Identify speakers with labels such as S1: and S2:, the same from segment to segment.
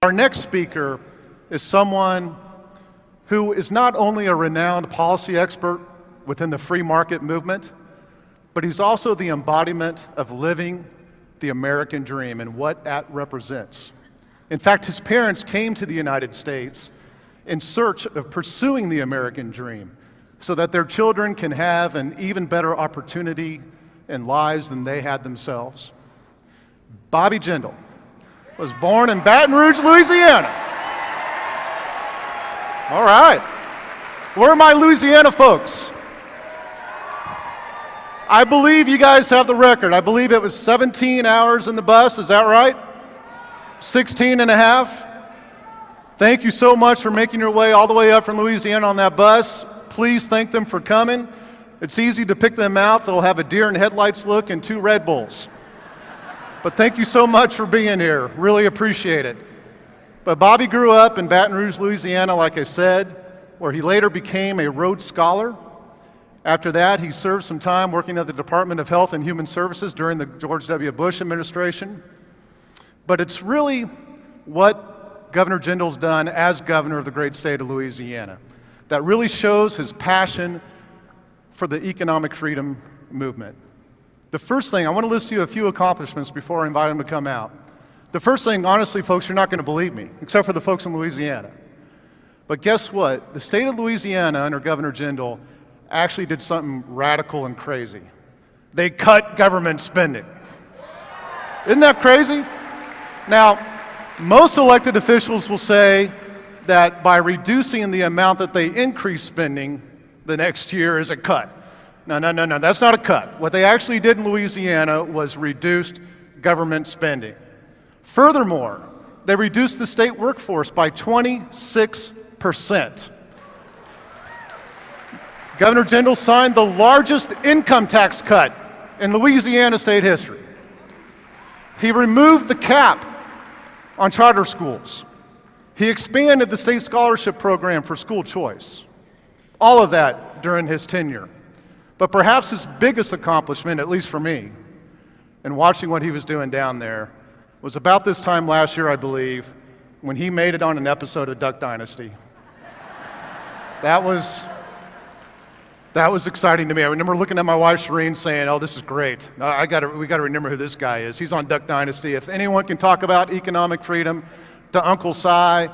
S1: Our next speaker is someone who is not only a renowned policy expert within the free market movement, but he's also the embodiment of living the American dream and what that represents. In fact, his parents came to the United States in search of pursuing the American dream so that their children can have an even better opportunity in lives than they had themselves. Bobby Jindal was born in Baton Rouge, Louisiana. All right. Where are my Louisiana folks? I believe you guys have the record. I believe it was 17 hours in the bus. Is that right? 16 and a half. Thank you so much for making your way all the way up from Louisiana on that bus. Please thank them for coming. It's easy to pick them out. They'll have a deer in headlights look and 2 Red Bulls. But thank you so much for being here. Really appreciate it. But Bobby grew up in Baton Rouge, Louisiana, like I said, where he later became a Rhodes Scholar. After that, he served some time working at the Department of Health and Human Services during the George W. Bush administration. But it's really what Governor Jindal's done as governor of the great state of Louisiana that really shows his passion for the economic freedom movement. The first thing, I want to list to you a few accomplishments before I invite him to come out. The first thing, honestly, folks, you're not going to believe me, except for the folks in Louisiana. But guess what? The state of Louisiana under Governor Jindal actually did something radical and crazy. They cut government spending. Isn't that crazy? Now, most elected officials will say that by reducing the amount that they increase spending the next year is a cut. No, that's not a cut. What they actually did in Louisiana was reduced government spending. Furthermore, they reduced the state workforce by 26%. Governor Jindal signed the largest income tax cut in Louisiana state history. He removed the cap on charter schools. He expanded the state scholarship program for school choice. All of that during his tenure. But perhaps his biggest accomplishment, at least for me, in watching what he was doing down there, was about this time last year, I believe, when he made it on an episode of Duck Dynasty. That was exciting to me. I remember looking at my wife, Shireen, saying, oh, this is great. We got to remember who this guy is. He's on Duck Dynasty. If anyone can talk about economic freedom to Uncle Si,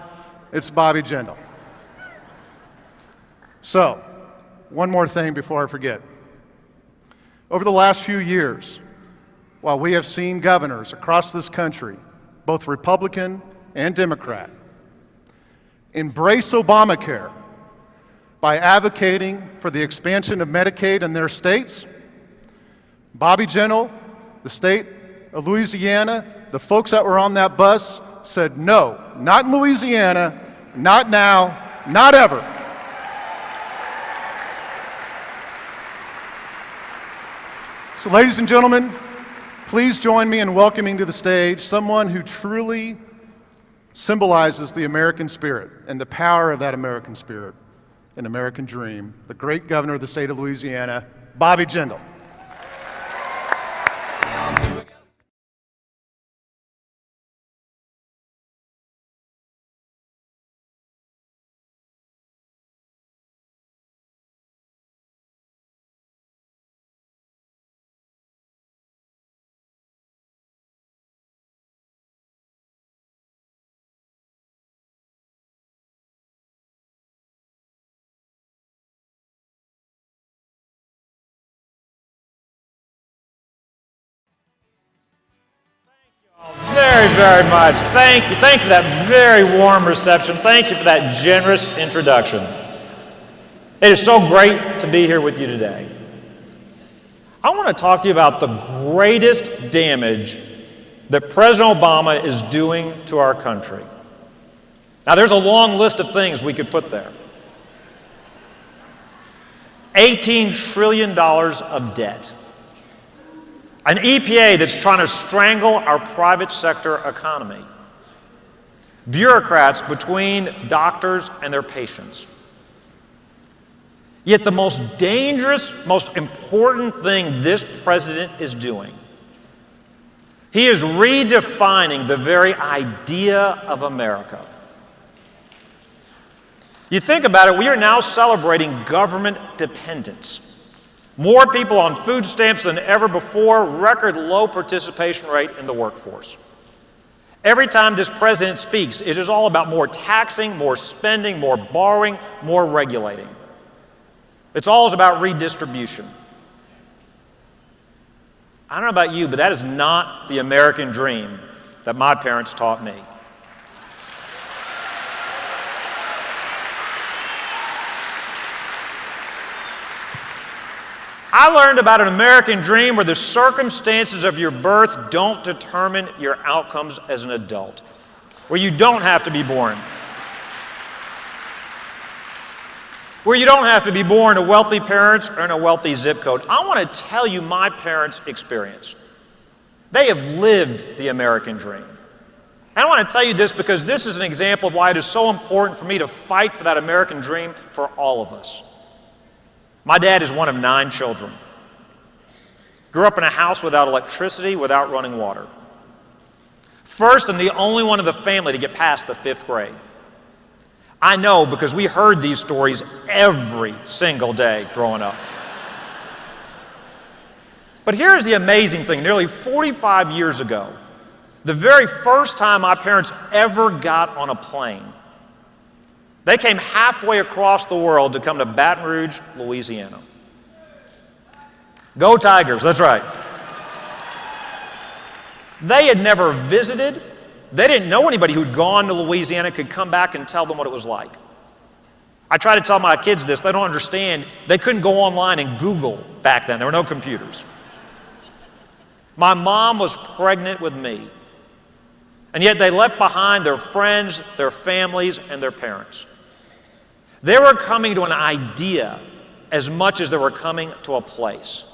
S1: it's Bobby Jindal. So, one more thing before I forget. Over the last few years, while we have seen governors across this country, both Republican and Democrat, embrace Obamacare by advocating for the expansion of Medicaid in their states, Bobby Jindal, the state of Louisiana, the folks that were on that bus said, no, not in Louisiana, not now, not ever. So ladies and gentlemen, please join me in welcoming to the stage someone who truly symbolizes the American spirit and the power of that American spirit, an American dream, the great governor of the state of Louisiana, Bobby Jindal.
S2: Very much. Thank you. Thank you for that very warm reception. Thank you for that generous introduction. It is so great to be here with you today. I want to talk to you about the greatest damage that President Obama is doing to our country. Now, there's a long list of things we could put there. $18 trillion of debt. An EPA that's trying to strangle our private sector economy. Bureaucrats between doctors and their patients. Yet the most dangerous, most important thing this president is doing He is redefining the very idea of America. You think about it, we are now celebrating government dependence. More people on food stamps than ever before, record low participation rate in the workforce. Every time this president speaks, it is all about more taxing, more spending, more borrowing, more regulating. It's all about redistribution. I don't know about you, but that is not the American dream that my parents taught me. I learned about an American dream where the circumstances of your birth don't determine your outcomes as an adult, where you don't have to be born. Where you don't have to be born to wealthy parents or in a wealthy zip code. I want to tell you my parents' experience. They have lived the American dream. And I want to tell you this because this is an example of why it is so important for me to fight for that American dream for all of us. My dad is one of 9 children. Grew up in a house without electricity, without running water. First and the only one of the family to get past the 5th grade. I know because we heard these stories every single day growing up. But here's the amazing thing. Nearly 45 years ago, the very first time my parents ever got on a plane, they came halfway across the world to come to Baton Rouge, Louisiana. Go Tigers, that's right. They had never visited. They didn't know anybody who'd gone to Louisiana could come back and tell them what it was like. I try to tell my kids this. They don't understand. They couldn't go online and Google back then. There were no computers. My mom was pregnant with me. And yet they left behind their friends, their families, and their parents. They were coming to an idea as much as they were coming to a place.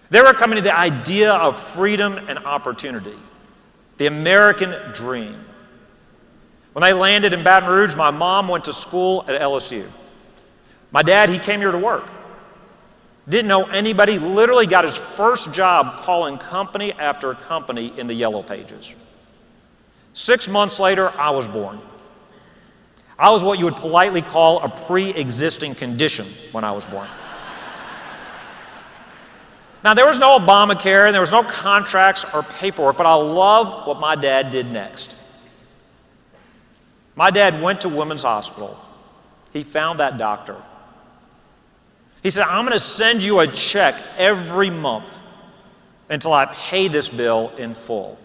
S2: They were coming to the idea of freedom and opportunity, the American dream. When they landed in Baton Rouge, my mom went to school at LSU. My dad, he came here to work. Didn't know anybody, literally got his first job calling company after company in the Yellow Pages. 6 months later, I was born. I was what you would politely call a pre-existing condition when I was born. Now, there was no Obamacare, and there was no contracts or paperwork, but I love what my dad did next. My dad went to Women's Hospital. He found that doctor. He said, I'm going to send you a check every month until I pay this bill in full.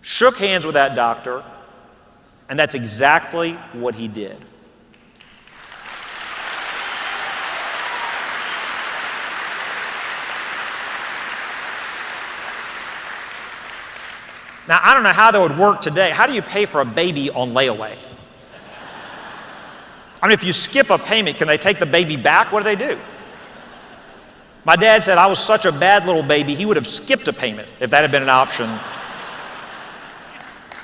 S2: Shook hands with that doctor, and that's exactly what he did. Now, I don't know how that would work today. How do you pay for a baby on layaway? I mean, if you skip a payment, can they take the baby back? What do they do? My dad said I was such a bad little baby, he would have skipped a payment if that had been an option.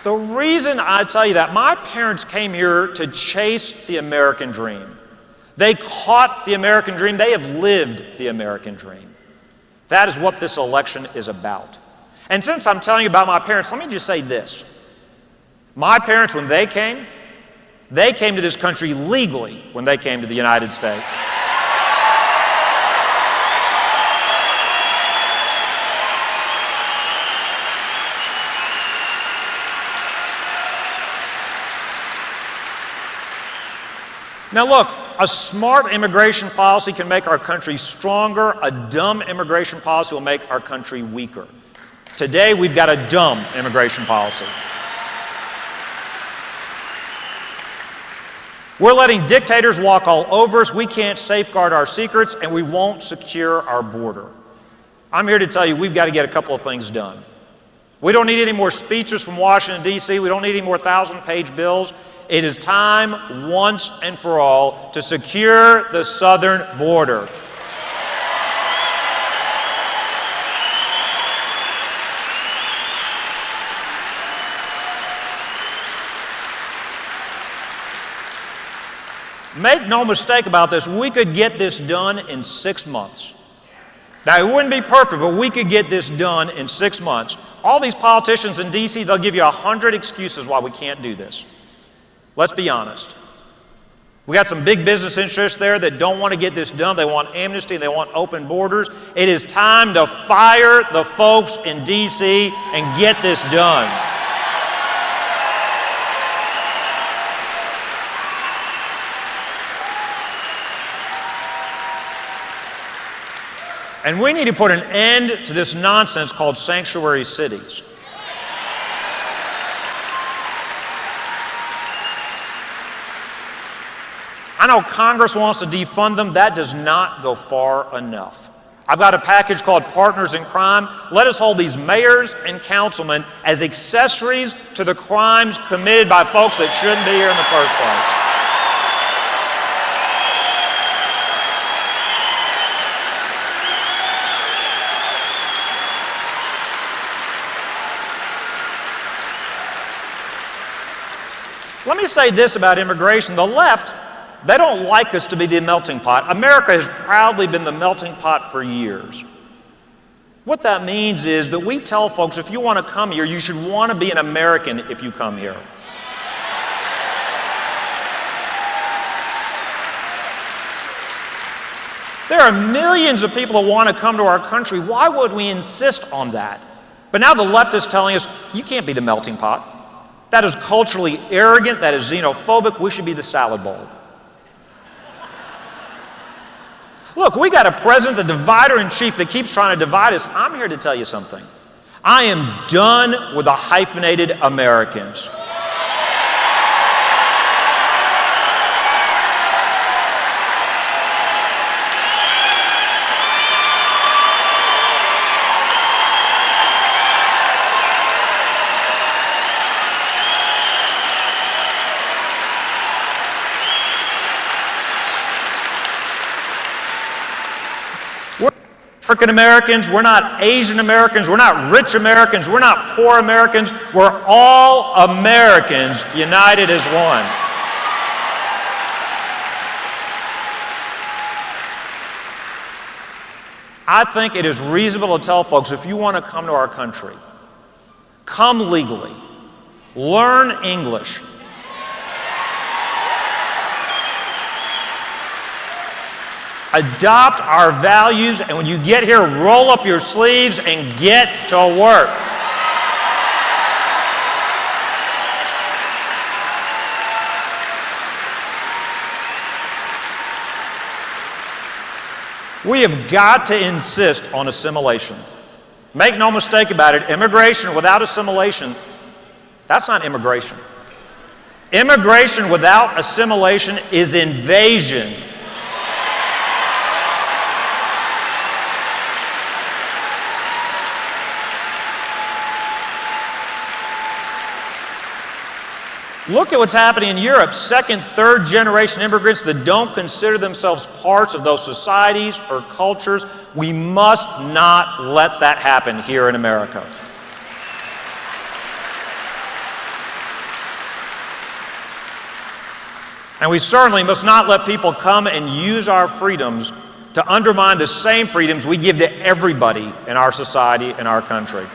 S2: The reason I tell you that, my parents came here to chase the American dream. They caught the American dream. They have lived the American dream. That is what this election is about. And since I'm telling you about my parents, let me just say this. My parents, when they came to this country legally when they came to the United States. Now look, a smart immigration policy can make our country stronger. A dumb immigration policy will make our country weaker. Today, we've got a dumb immigration policy. We're letting dictators walk all over us. We can't safeguard our secrets, and we won't secure our border. I'm here to tell you we've got to get a couple of things done. We don't need any more speeches from Washington, D.C. We don't need any more 1,000-page bills. It is time, once and for all, to secure the southern border. Make no mistake about this, we could get this done in 6 months. Now, it wouldn't be perfect, but we could get this done in 6 months. All these politicians in D.C., they'll give you 100 excuses why we can't do this. Let's be honest. We got some big business interests there that don't want to get this done. They want amnesty and they want open borders. It is time to fire the folks in D.C. and get this done. And we need to put an end to this nonsense called sanctuary cities. I know Congress wants to defund them. That does not go far enough. I've got a package called Partners in Crime. Let us hold these mayors and councilmen as accessories to the crimes committed by folks that shouldn't be here in the first place. Let me say this about immigration. The left, they don't like us to be the melting pot. America has proudly been the melting pot for years. What that means is that we tell folks, if you want to come here, you should want to be an American if you come here. There are millions of people that want to come to our country. Why would we insist on that? But now the left is telling us, you can't be the melting pot. That is culturally arrogant, that is xenophobic, we should be the salad bowl. Look, we got a president, the divider-in-chief, that keeps trying to divide us. I'm here to tell you something. I am done with the hyphenated Americans. African Americans, we're not Asian Americans, we're not rich Americans, we're not poor Americans, we're all Americans united as one. I think it is reasonable to tell folks, if you want to come to our country, come legally, learn English. Adopt our values, and when you get here, roll up your sleeves and get to work. We have got to insist on assimilation. Make no mistake about it, immigration without assimilation, that's not immigration. Immigration without assimilation is invasion. Look at what's happening in Europe. Second, third generation immigrants that don't consider themselves parts of those societies or cultures. We must not let that happen here in America. And we certainly must not let people come and use our freedoms to undermine the same freedoms we give to everybody in our society and our country.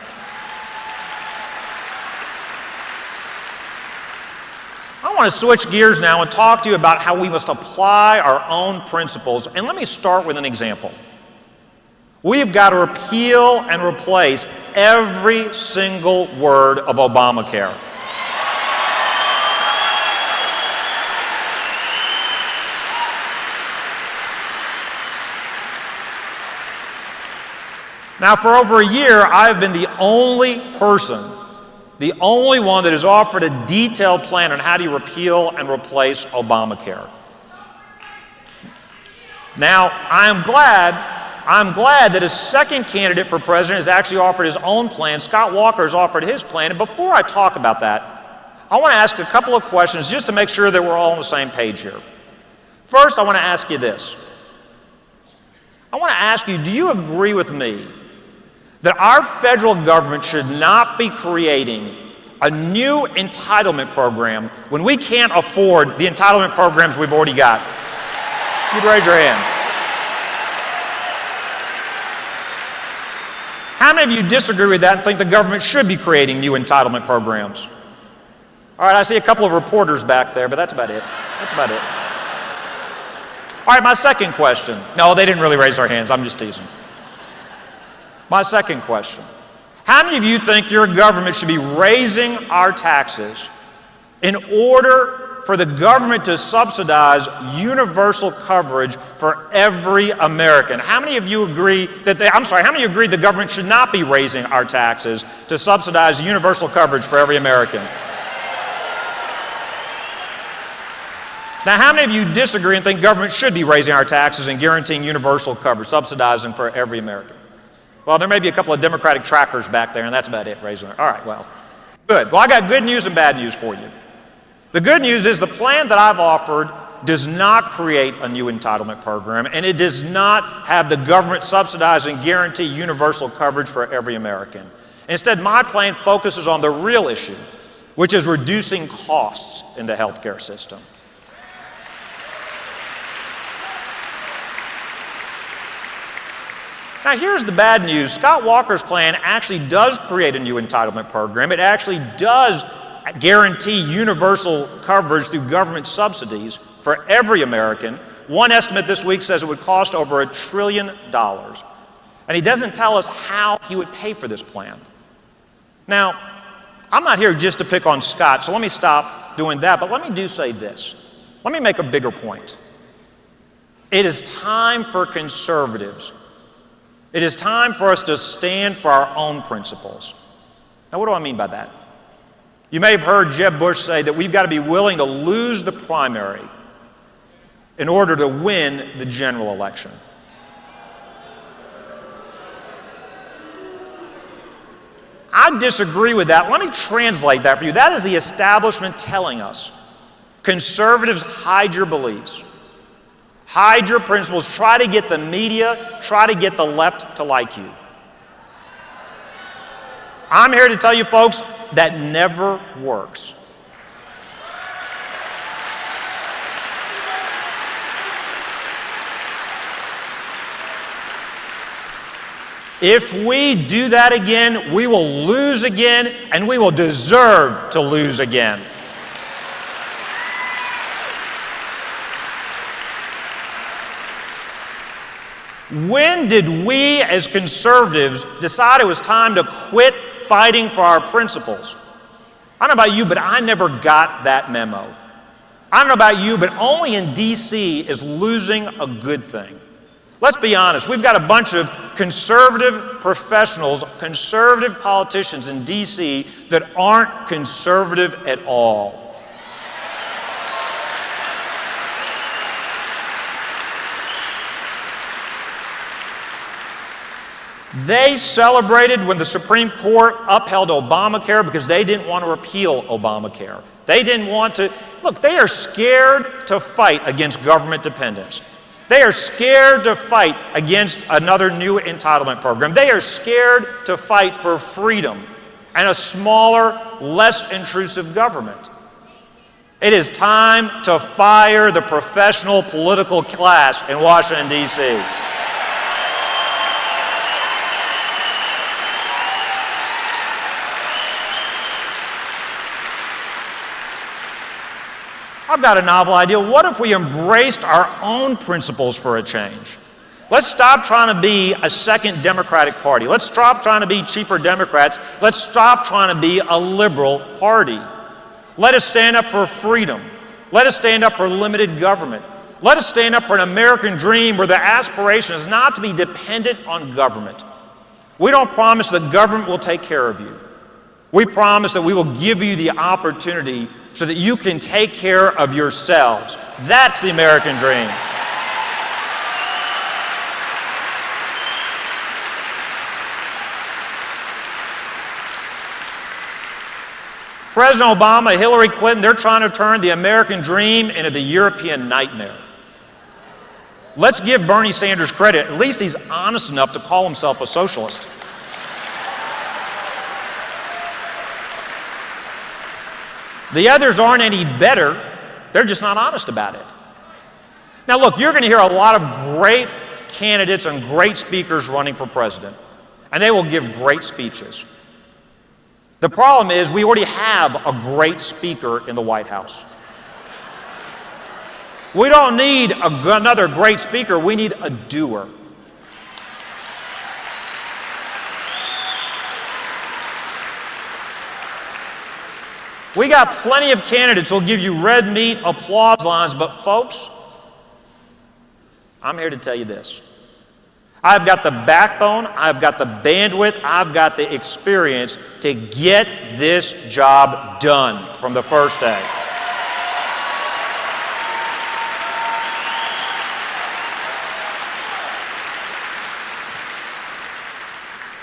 S2: I want to switch gears now and talk to you about how we must apply our own principles. And let me start with an example. We've got to repeal and replace every single word of Obamacare. Now, for over a year, I've been the only person, the only one that has offered a detailed plan on how to repeal and replace Obamacare. Now, I'm glad that a second candidate for president has actually offered his own plan. Scott Walker has offered his plan. And before I talk about that, I want to ask a couple of questions just to make sure that we're all on the same page here. First, I want to ask you this. I want to ask you, do you agree with me that our federal government should not be creating a new entitlement program when we can't afford the entitlement programs we've already got? You'd raise your hand. How many of you disagree with that and think the government should be creating new entitlement programs? All right, I see a couple of reporters back there, but that's about it. That's about it. All right, my second question. No, they didn't really raise their hands. I'm just teasing. My second question. How many of you think your government should be raising our taxes in order for the government to subsidize universal coverage for every American? How many of you agree that how many agree the government should not be raising our taxes to subsidize universal coverage for every American? Now, how many of you disagree and think government should be raising our taxes and guaranteeing universal coverage, subsidizing for every American? Well, there may be a couple of Democratic trackers back there, and that's about it, raising it. All right, well, good. Well, I got good news and bad news for you. The good news is the plan that I've offered does not create a new entitlement program, and it does not have the government subsidize and guarantee universal coverage for every American. Instead, my plan focuses on the real issue, which is reducing costs in the healthcare system. Now, here's the bad news. Scott Walker's plan actually does create a new entitlement program. It actually does guarantee universal coverage through government subsidies for every American. One estimate this week says it would cost over $1 trillion. And he doesn't tell us how he would pay for this plan. Now, I'm not here just to pick on Scott, so let me stop doing that, but let me do say this. Let me make a bigger point. It is time for conservatives. It is time for us to stand for our own principles. Now, what do I mean by that? You may have heard Jeb Bush say that we've got to be willing to lose the primary in order to win the general election. I disagree with that. Let me translate that for you. That is the establishment telling us. Conservatives, hide your beliefs. Hide your principles. Try to get the media, try to get the left to like you. I'm here to tell you, folks, that never works. If we do that again, we will lose again, and we will deserve to lose again. When did we as conservatives decide it was time to quit fighting for our principles? I don't know about you, but I never got that memo. I don't know about you, but only in D.C. is losing a good thing. Let's be honest, we've got a bunch of conservative professionals, conservative politicians in D.C. that aren't conservative at all. They celebrated when the Supreme Court upheld Obamacare because they didn't want to repeal Obamacare. They didn't want to, look, they are scared to fight against government dependence. They are scared to fight against another new entitlement program. They are scared to fight for freedom and a smaller, less intrusive government. It is time to fire the professional political class in Washington, D.C. I've got a novel idea. What if we embraced our own principles for a change? Let's stop trying to be a second Democratic Party. Let's stop trying to be cheaper Democrats. Let's stop trying to be a liberal party. Let us stand up for freedom. Let us stand up for limited government. Let us stand up for an American dream where the aspiration is not to be dependent on government. We don't promise that government will take care of you. We promise that we will give you the opportunity so that you can take care of yourselves. That's the American dream. President Obama, Hillary Clinton, they're trying to turn the American dream into the European nightmare. Let's give Bernie Sanders credit. At least he's honest enough to call himself a socialist. The others aren't any better. They're just not honest about it. Now look, you're going to hear a lot of great candidates and great speakers running for president. and they will give great speeches. The problem is we already have a great speaker in the White House. We don't need another great speaker, we need a doer. We got plenty of candidates who'll give you red meat applause lines, but folks, I'm here to tell you this. I've got the backbone, I've got the bandwidth, I've got the experience to get this job done from the first day.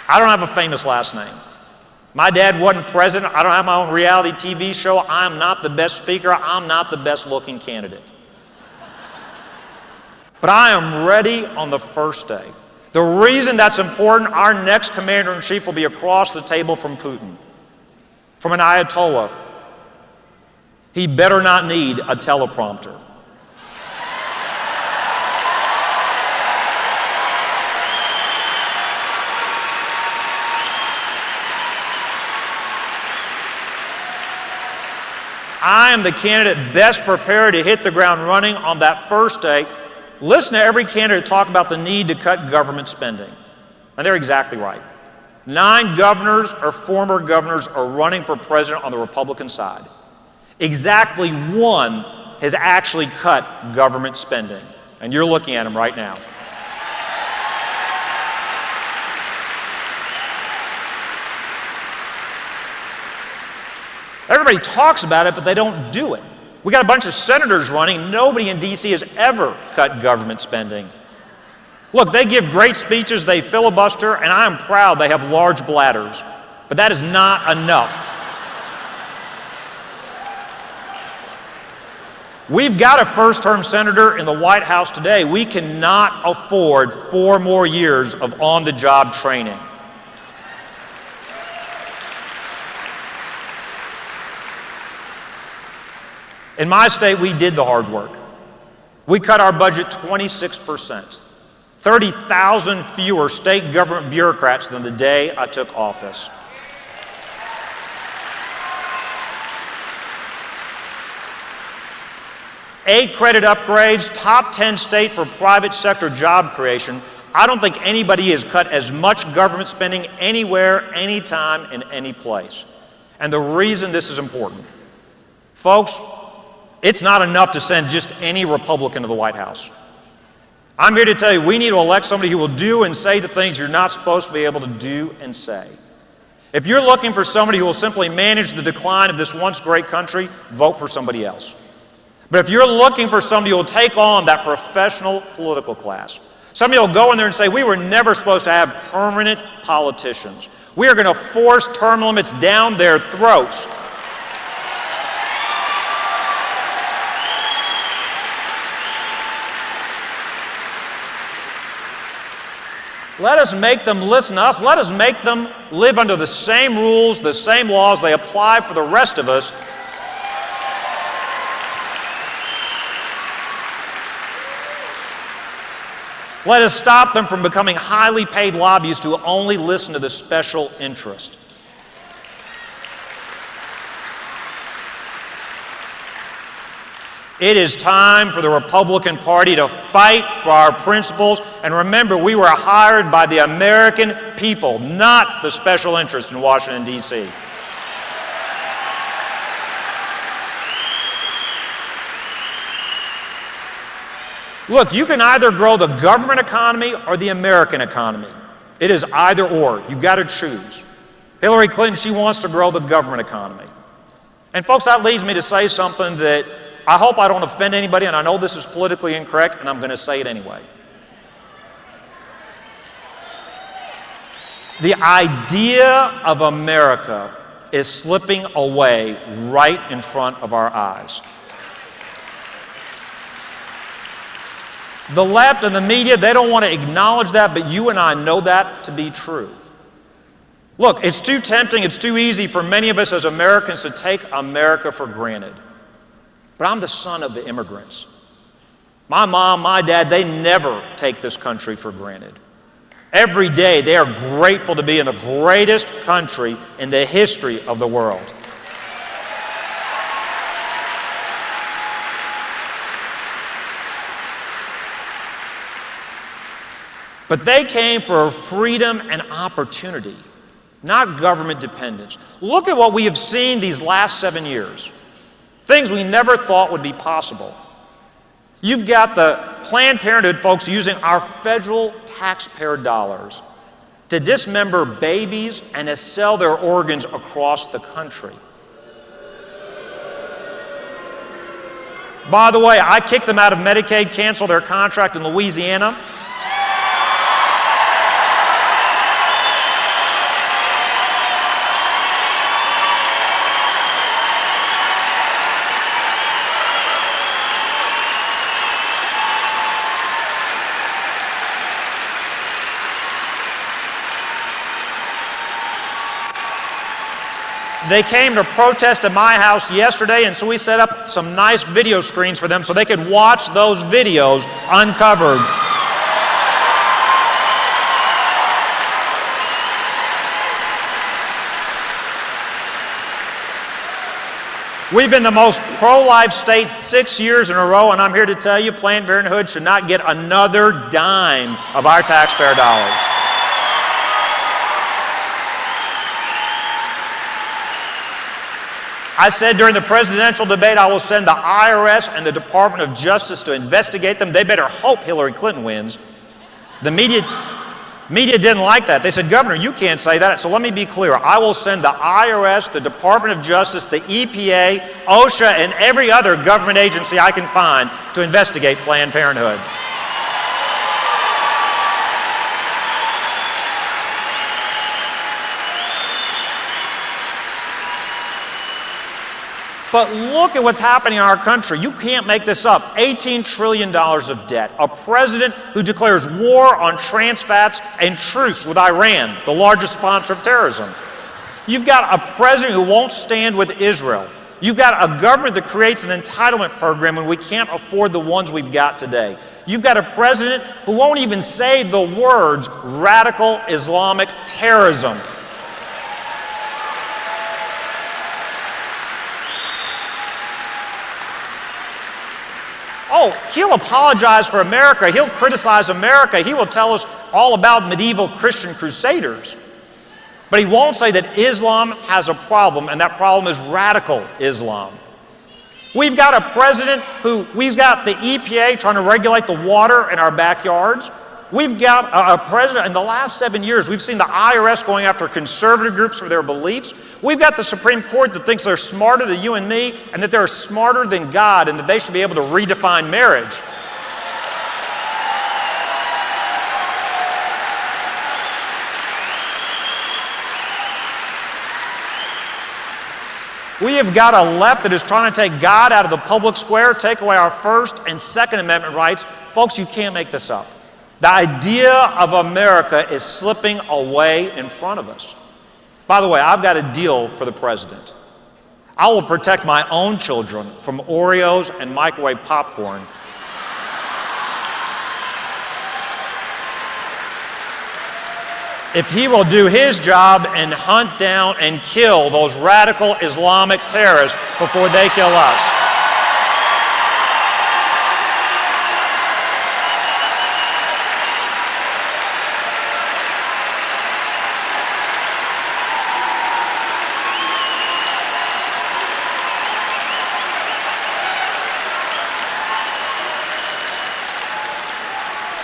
S2: I don't have a famous last name. My dad wasn't president. I don't have my own reality TV show. I'm not the best speaker. I'm not the best looking candidate. But I am ready on the first day. The reason that's important, our next commander-in-chief will be across the table from Putin, from an Ayatollah. He better not need a teleprompter. I am the candidate best prepared to hit the ground running on that first day. Listen to every candidate talk about the need to cut government spending. And they're exactly right. 9 governors or former governors are running for president on the Republican side. Exactly 1 has actually cut government spending. And you're looking at him right now. Everybody talks about it, but they don't do it. We got a bunch of senators running. Nobody in D.C. has ever cut government spending. Look, they give great speeches, they filibuster, and I am proud they have large bladders. But that is not enough. We've got a first-term senator in the White House today. We cannot afford 4 more years of on-the-job training. In my state, we did the hard work. We cut our budget 26%, 30,000 fewer state government bureaucrats than the day I took office. Eight credit upgrades, top 10 state for private sector job creation. I don't think anybody has cut as much government spending anywhere, anytime, in any place. And the reason this is important, folks, it's not enough to send just any Republican to the White House. I'm here to tell you, we need to elect somebody who will do and say the things you're not supposed to be able to do and say. If you're looking for somebody who will simply manage the decline of this once great country, vote for somebody else. But if you're looking for somebody who will take on that professional political class, somebody who will go in there and say, we were never supposed to have permanent politicians. We are going to force term limits down their throats. Let us make them listen to us. Let us make them live under the same rules, the same laws they apply for the rest of us. Let us stop them from becoming highly paid lobbyists who only listen to the special interest. It is time for the Republican Party to fight for our principles. And remember, we were hired by the American people, not the special interest in Washington, D.C. Look, you can either grow the government economy or the American economy. It is either or. You've got to choose. Hillary Clinton, she wants to grow the government economy. And folks, that leads me to say something that I hope I don't offend anybody, and I know this is politically incorrect, and I'm going to say it anyway. The idea of America is slipping away right in front of our eyes. The left and the media, they don't want to acknowledge that, but you and I know that to be true. Look, it's too tempting, it's too easy for many of us as Americans to take America for granted. But I'm the son of the immigrants. My mom, my dad, they never take this country for granted. Every day they are grateful to be in the greatest country in the history of the world. But they came for freedom and opportunity, not government dependence. Look at what we have seen these last 7 years. Things we never thought would be possible. You've got the Planned Parenthood folks using our federal taxpayer dollars to dismember babies and to sell their organs across the country. By the way, I kicked them out of Medicaid, canceled their contract in Louisiana. They came to protest at my house yesterday, and so we set up some nice video screens for them so they could watch those videos uncovered. We've been the most pro-life state 6 years in a row, and I'm here to tell you Planned Parenthood should not get another dime of our taxpayer dollars. I said during the presidential debate I will send the IRS and the Department of Justice to investigate them. They better hope Hillary Clinton wins. The media didn't like that. They said, Governor, you can't say that. So let me be clear. I will send the IRS, the Department of Justice, the EPA, OSHA, and every other government agency I can find to investigate Planned Parenthood. But look at what's happening in our country. You can't make this up. $18 trillion of debt. A president who declares war on trans fats and truce with Iran, the largest sponsor of terrorism. You've got a president who won't stand with Israel. You've got a government that creates an entitlement program when we can't afford the ones we've got today. You've got a president who won't even say the words radical Islamic terrorism. Oh, he'll apologize for America. He'll criticize America. He will tell us all about medieval Christian crusaders. But he won't say that Islam has a problem, and that problem is radical Islam. We've got a president we've got the EPA trying to regulate the water in our backyards. We've got a president, in the last 7 years, we've seen the IRS going after conservative groups for their beliefs. We've got the Supreme Court that thinks they're smarter than you and me, and that they're smarter than God, and that they should be able to redefine marriage. We have got a left that is trying to take God out of the public square, take away our First and Second Amendment rights. Folks, you can't make this up. The idea of America is slipping away in front of us. By the way, I've got a deal for the president. I will protect my own children from Oreos and microwave popcorn. If he will do his job and hunt down and kill those radical Islamic terrorists before they kill us.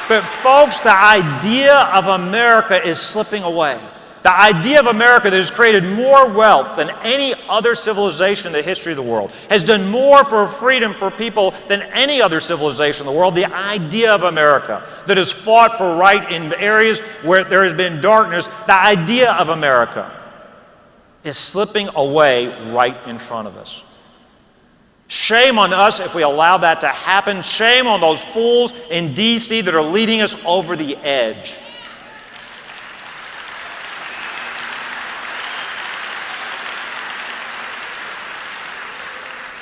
S2: But folks, the idea of America is slipping away. The idea of America that has created more wealth than any other civilization in the history of the world, has done more for freedom for people than any other civilization in the world. The idea of America that has fought for right in areas where there has been darkness, the idea of America is slipping away right in front of us. Shame on us if we allow that to happen. Shame on those fools in D.C. that are leading us over the edge.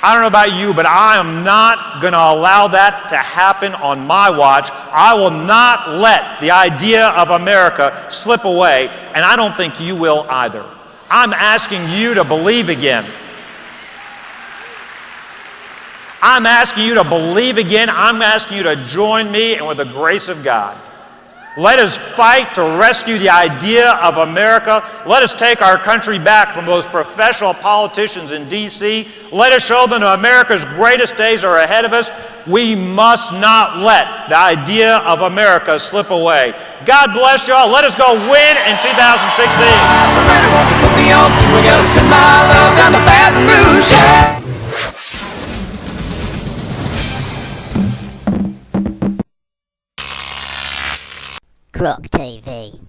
S2: I don't know about you, but I am not going to allow that to happen on my watch. I will not let the idea of America slip away, and I don't think you will either. I'm asking you to believe again. I'm asking you to believe again. I'm asking you to join me, and with the grace of God, let us fight to rescue the idea of America. Let us take our country back from those professional politicians in D.C. Let us show them that America's greatest days are ahead of us. We must not let the idea of America slip away. God bless y'all. Let us go win in 2016.
S3: Croc TV.